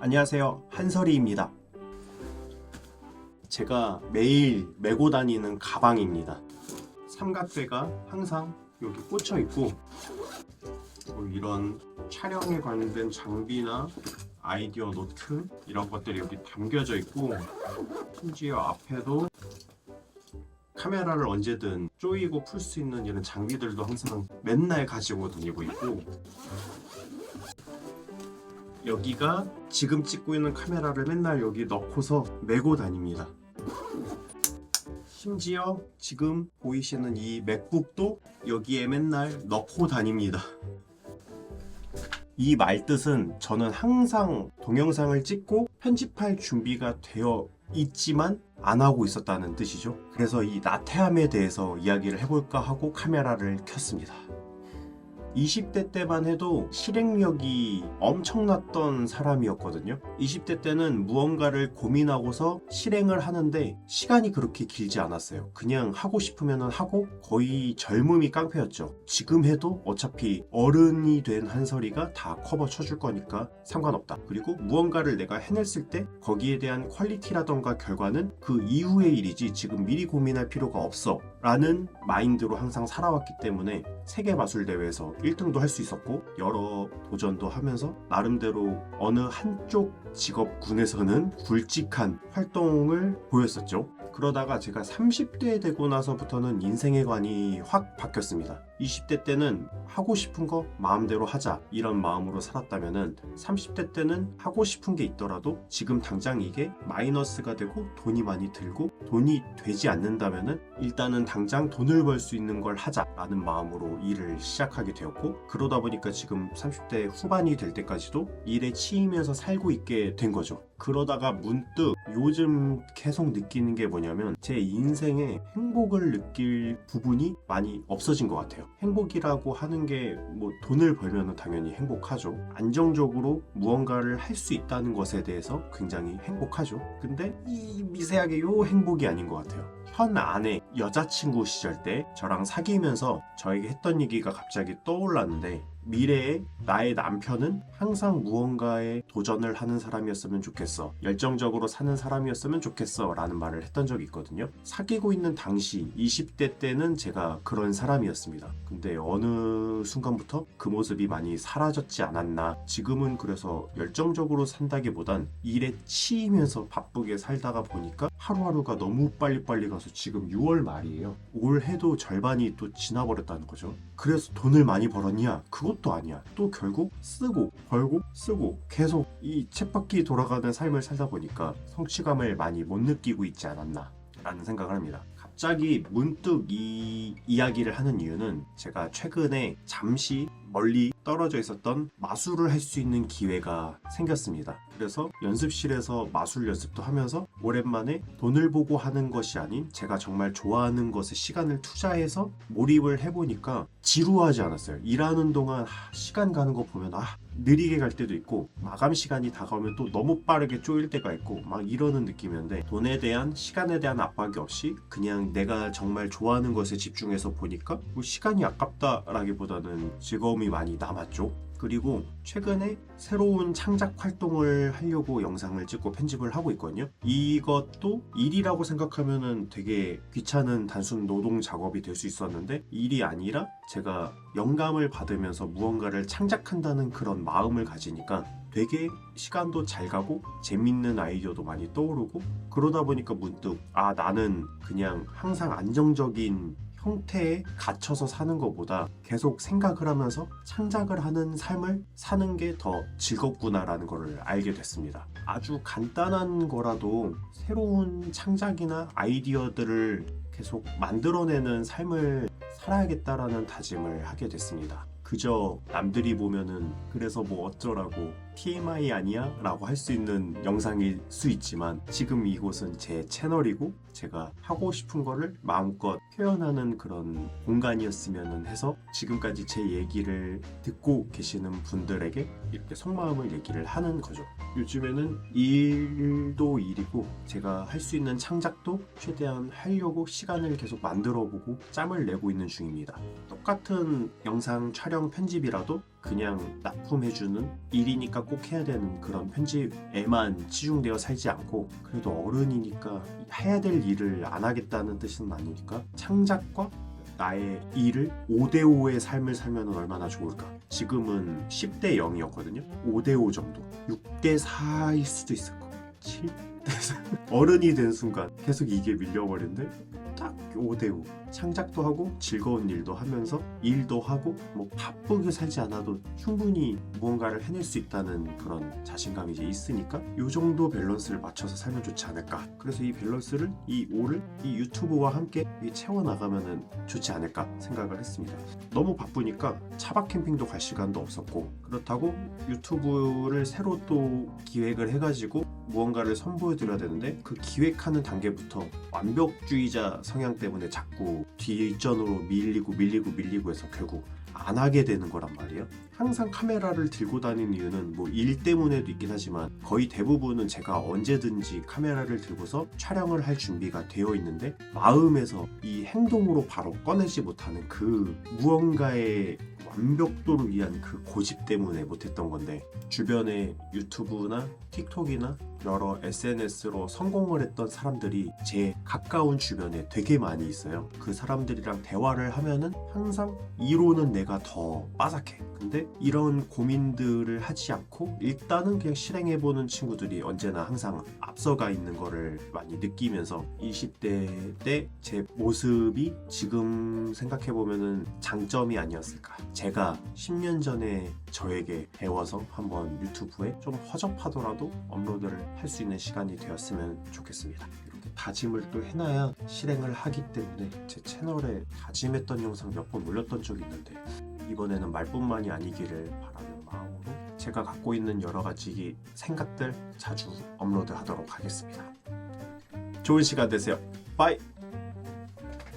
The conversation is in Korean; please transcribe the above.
안녕하세요, 한설이입니다. 제가 매일 메고 다니는 가방입니다. 삼각대가 항상 여기 꽂혀 있고, 이런 촬영에 관련된 장비나 아이디어 노트 이런 것들이 여기 담겨져 있고, 심지어 앞에도 카메라를 언제든 조이고 풀 수 있는 이런 장비들도 항상 맨날 가지고 다니고 있고, 여기가 지금 찍고 있는 카메라를 맨날 여기 넣고서 메고 다닙니다. 심지어 지금 보이시는 이 맥북도 여기에 맨날 넣고 다닙니다. 이 말뜻은 저는 항상 동영상을 찍고 편집할 준비가 되어 있지만 안 하고 있었다는 뜻이죠. 그래서 이 나태함에 대해서 이야기를 해볼까 하고 카메라를 켰습니다. 20대 때만 해도 실행력이 엄청났던 사람이었거든요. 20대 때는 무언가를 고민하고서 실행을 하는데 시간이 그렇게 길지 않았어요. 그냥 하고 싶으면 하고 거의 젊음이 깡패였죠. 지금 해도 어차피 어른이 된 한설이가 다 커버 쳐줄 거니까 상관없다. 그리고 무언가를 내가 해냈을 때 거기에 대한 퀄리티라던가 결과는 그 이후의 일이지 지금 미리 고민할 필요가 없어 라는 마인드로 항상 살아왔기 때문에 세계마술대회에서 1등도 할 수 있었고 여러 도전도 하면서 나름대로 어느 한쪽 직업군에서는 굵직한 활동을 보였었죠. 그러다가 제가 30대 되고 나서부터는 인생의 관이 확 바뀌었습니다. 20대 때는 하고 싶은 거 마음대로 하자 이런 마음으로 살았다면은 30대 때는 하고 싶은 게 있더라도 지금 당장 이게 마이너스가 되고 돈이 많이 들고 돈이 되지 않는다면은 일단은 당장 돈을 벌 수 있는 걸 하자라는 마음으로 일을 시작하게 되었고, 그러다 보니까 지금 30대 후반이 될 때까지도 일에 치이면서 살고 있게 된 거죠. 그러다가 문득 요즘 계속 느끼는 게 뭐냐면 제 인생에 행복을 느낄 부분이 많이 없어진 것 같아요. 행복이라고 하는 게 뭐 돈을 벌면 당연히 행복하죠. 안정적으로 무언가를 할 수 있다는 것에 대해서 굉장히 행복하죠. 근데 이 미세하게 요 행복이 아닌 것 같아요. 현 아내 여자친구 시절 때 저랑 사귀면서 저에게 했던 얘기가 갑자기 떠올랐는데, 미래에 나의 남편은 항상 무언가에 도전을 하는 사람이었으면 좋겠어, 열정적으로 사는 사람이었으면 좋겠어 라는 말을 했던 적이 있거든요. 사귀고 있는 당시 20대 때는 제가 그런 사람이었습니다. 근데 어느 순간부터 그 모습이 많이 사라졌지 않았나. 지금은 그래서 열정적으로 산다기보단 일에 치이면서 바쁘게 살다가 보니까 하루하루가 너무 빨리빨리 가서 지금 6월 말이에요. 올해도 절반이 또 지나버렸다는 거죠. 그래서 돈을 많이 벌었냐? 그것도 아니야. 또 결국 쓰고 벌고 쓰고 계속 이 쳇바퀴 돌아가는 삶을 살다 보니까 성취감을 많이 못 느끼고 있지 않았나 라는 생각을 합니다. 갑자기 문득 이 이야기를 하는 이유는 제가 최근에 잠시 멀리 떨어져 있었던 마술을 할 수 있는 기회가 생겼습니다. 그래서 연습실에서 마술 연습도 하면서 오랜만에 돈을 보고 하는 것이 아닌 제가 정말 좋아하는 것에 시간을 투자해서 몰입을 해보니까 지루하지 않았어요. 일하는 동안 시간 가는 거 보면 느리게 갈 때도 있고, 마감 시간이 다가오면 또 너무 빠르게 쪼일 때가 있고 막 이러는 느낌이었는데, 돈에 대한 시간에 대한 압박이 없이 그냥 내가 정말 좋아하는 것에 집중해서 보니까 뭐 시간이 아깝다라기보다는 즐거움이 많이 남았죠. 그리고 최근에 새로운 창작 활동을 하려고 영상을 찍고 편집을 하고 있거든요. 이것도 일이라고 생각하면은 되게 귀찮은 단순 노동 작업이 될 수 있었는데, 일이 아니라 제가 영감을 받으면서 무언가를 창작한다는 그런 마음을 가지니까 되게 시간도 잘 가고 재밌는 아이디어도 많이 떠오르고, 그러다 보니까 문득 나는 그냥 항상 안정적인 형태에 갇혀서 사는 것보다 계속 생각을 하면서 창작을 하는 삶을 사는 게 더 즐겁구나라는 것을 알게 됐습니다. 아주 간단한 거라도 새로운 창작이나 아이디어들을 계속 만들어내는 삶을 살아야겠다라는 다짐을 하게 됐습니다. 그저 남들이 보면은 그래서 뭐 어쩌라고 TMI 아니야? 라고 할 수 있는 영상일 수 있지만, 지금 이곳은 제 채널이고 제가 하고 싶은 거를 마음껏 표현하는 그런 공간이었으면 해서 지금까지 제 얘기를 듣고 계시는 분들에게 이렇게 속마음을 얘기를 하는 거죠. 요즘에는 일도 일이고 제가 할 수 있는 창작도 최대한 하려고 시간을 계속 만들어보고 짬을 내고 있는 중입니다. 똑같은 영상 촬영 편집이라도 그냥 납품해주는 일이니까 꼭 해야 되는 그런 편집에만 치중되어 살지 않고 그래도 어른이니까 해야 될 일을 안 하겠다는 뜻은 아니니까 창작과 나의 일을 5대5의 삶을 살면 얼마나 좋을까. 지금은 10대 0이었거든요. 5대5 정도. 6대 4일 수도 있을 거예요. 7대 4. 어른이 된 순간 계속 이게 밀려버리는데 딱 5대5. 창작도 하고 즐거운 일도 하면서 일도 하고 뭐 바쁘게 살지 않아도 충분히 무언가를 해낼 수 있다는 그런 자신감이 이제 있으니까 이 정도 밸런스를 맞춰서 살면 좋지 않을까. 그래서 이 밸런스를 이 5를 이 유튜브와 함께 채워나가면 좋지 않을까 생각을 했습니다. 너무 바쁘니까 차박 캠핑도 갈 시간도 없었고 그렇다고 유튜브를 새로 또 기획을 해가지고 무언가를 선보여 드려야 되는데 그 기획하는 단계부터 완벽주의자 성향 때문에 자꾸 뒷전으로 밀리고 해서 결국 안 하게 되는 거란 말이에요. 항상 카메라를 들고 다니는 이유는 뭐 일 때문에도 있긴 하지만 거의 대부분은 제가 언제든지 카메라를 들고서 촬영을 할 준비가 되어 있는데 마음에서 이 행동으로 바로 꺼내지 못하는 그 무언가의 완벽도를 위한 그 고집 때문에 못했던 건데 주변에 유튜브나 틱톡이나 여러 SNS로 성공을 했던 사람들이 제 가까운 주변에 되게 많이 있어요. 그 사람들이랑 대화를 하면은 항상 이론은 내가 더 빠삭해. 근데 이런 고민들을 하지 않고 일단은 그냥 실행해보는 친구들이 언제나 항상 앞서가 있는 거를 많이 느끼면서 20대 때 제 모습이 지금 생각해보면은 장점이 아니었을까. 제가 10년 전에 저에게 배워서 한번 유튜브에 좀 허접하더라도 업로드를 할 수 있는 시간이 되었으면 좋겠습니다. 이렇게 다짐을 또 해놔야 실행을 하기 때문에 제 채널에 다짐했던 영상 몇 번 올렸던 적이 있는데 이번에는 말뿐만이 아니기를 바라는 마음으로 제가 갖고 있는 여러 가지 생각들 자주 업로드하도록 하겠습니다. 좋은 시간 되세요. 빠이!